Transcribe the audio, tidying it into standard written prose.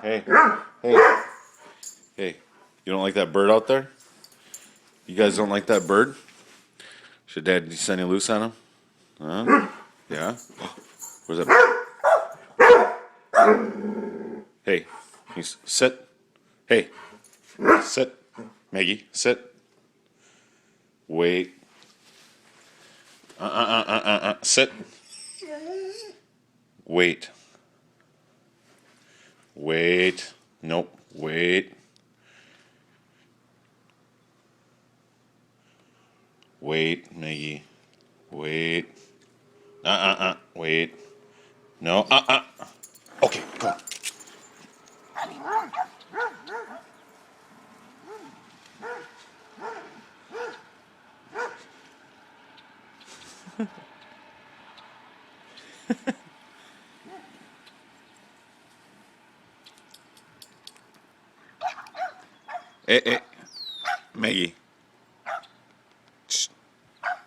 Hey, hey, hey, you don't like that bird out there? You guys don't like that bird? Should Dad send you loose on him? Huh? Yeah? Where's that? Hey, sit. Hey, sit. Maggie, sit. Wait. Sit. Wait. Wait. Nope. Wait. Wait, Maggie. Wait. Wait. No. Okay, go. Hey, hey, Maggie.